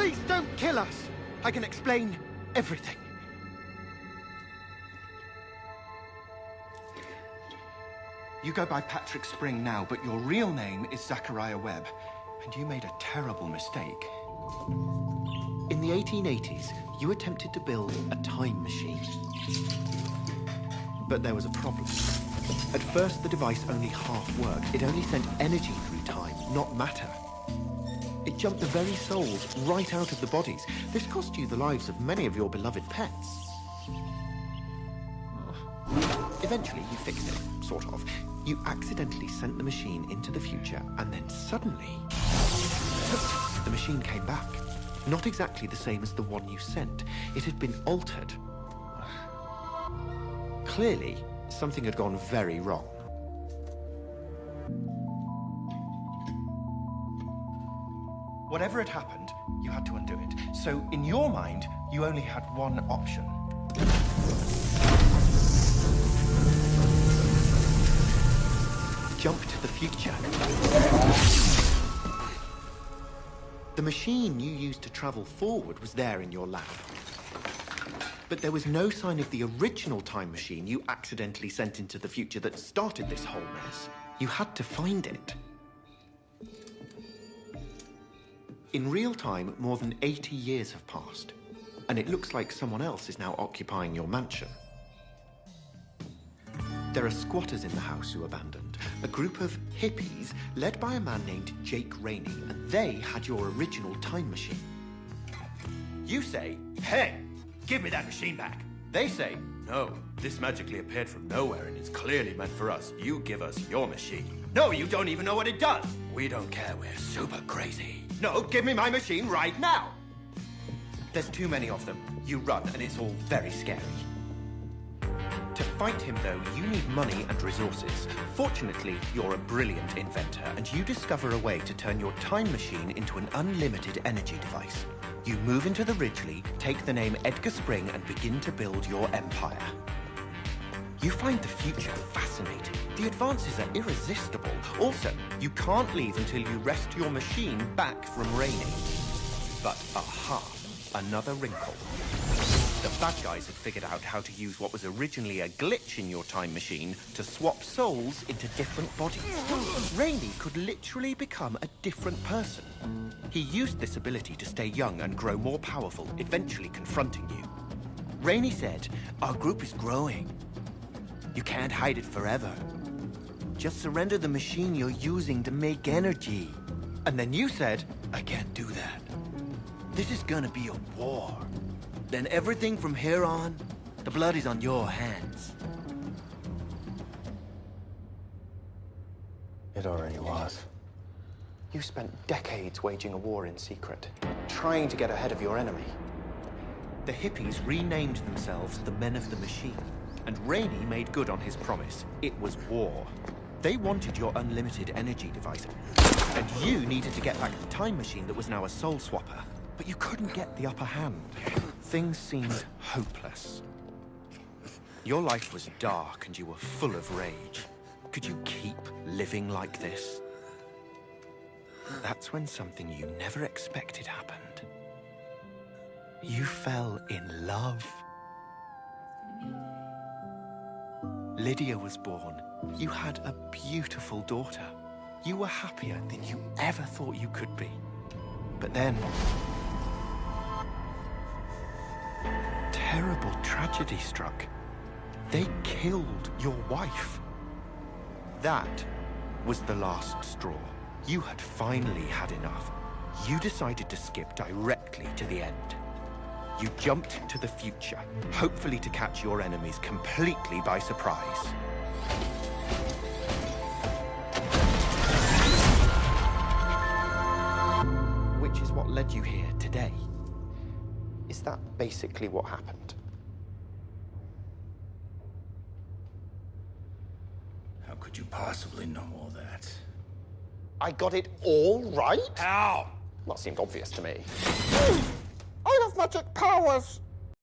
Please don't kill us. I can explain everything. You go by Patrick Spring now, but your real name is Zachariah Webb. And you made a terrible mistake. In the 1880s, you attempted to build a time machine. But there was a problem. At first, the device only half worked. It only sent energy through time, not matter. It jumped the very souls right out of the bodies. This cost you the lives of many of your beloved pets. Eventually, you fixed it, sort of. You accidentally sent the machine into the future, and then suddenly, the machine came back. Not exactly the same as the one you sent. It had been altered. Clearly, something had gone very wrong. Whatever had happened, you had to undo it. So, in your mind, you only had one option. Jump to the future. The machine you used to travel forward was there in your lab. But there was no sign of the original time machine you accidentally sent into the future that started this whole mess. You had to find it. In real time, more than 80 years have passed, and it looks like someone else is now occupying your mansion. There are squatters in the house you abandoned, a group of hippies led by a man named Jake Rainey, and they had your original time machine. You say, "Hey, give me that machine back." They say, "No, this magically appeared from nowhere and it's clearly meant for us. You give us your machine." "No, you don't even know what it does." "We don't care, we're super crazy." "No, give me my machine right now." There's too many of them. You run and it's all very scary. To fight him, though, you need money and resources. Fortunately, you're a brilliant inventor, and you discover a way to turn your time machine into an unlimited energy device. You move into the Ridgely, take the name Edgar Spring, and begin to build your empire. You find the future fascinating. The advances are irresistible. Also, you can't leave until you wrest your machine back from Rainey. But aha, another wrinkle. The bad guys had figured out how to use what was originally a glitch in your time machine to swap souls into different bodies. Rainey could literally become a different person. He used this ability to stay young and grow more powerful, eventually confronting you. Rainey said, "Our group is growing. You can't hide it forever. Just surrender the machine you're using to make energy." And then you said, "I can't do that. This is gonna be a war. Then everything from here on, the blood is on your hands." It already was. You spent decades waging a war in secret, trying to get ahead of your enemy. The hippies renamed themselves the Men of the Machine, and Rainey made good on his promise. It was war. They wanted your unlimited energy device, and you needed to get back the time machine that was now a soul swapper. But you couldn't get the upper hand. Things seemed hopeless. Your life was dark and you were full of rage. Could you keep living like this? That's when something you never expected happened. You fell in love. Lydia was born. You had a beautiful daughter. You were happier than you ever thought you could be. But then, terrible tragedy struck. They killed your wife. That was the last straw. You had finally had enough. You decided to skip directly to the end. You jumped to the future, hopefully to catch your enemies completely by surprise. Which is what led you here today. Is that basically what happened? How could you possibly know all that? I got it all right? How? Well, it seemed obvious to me. I have magic powers!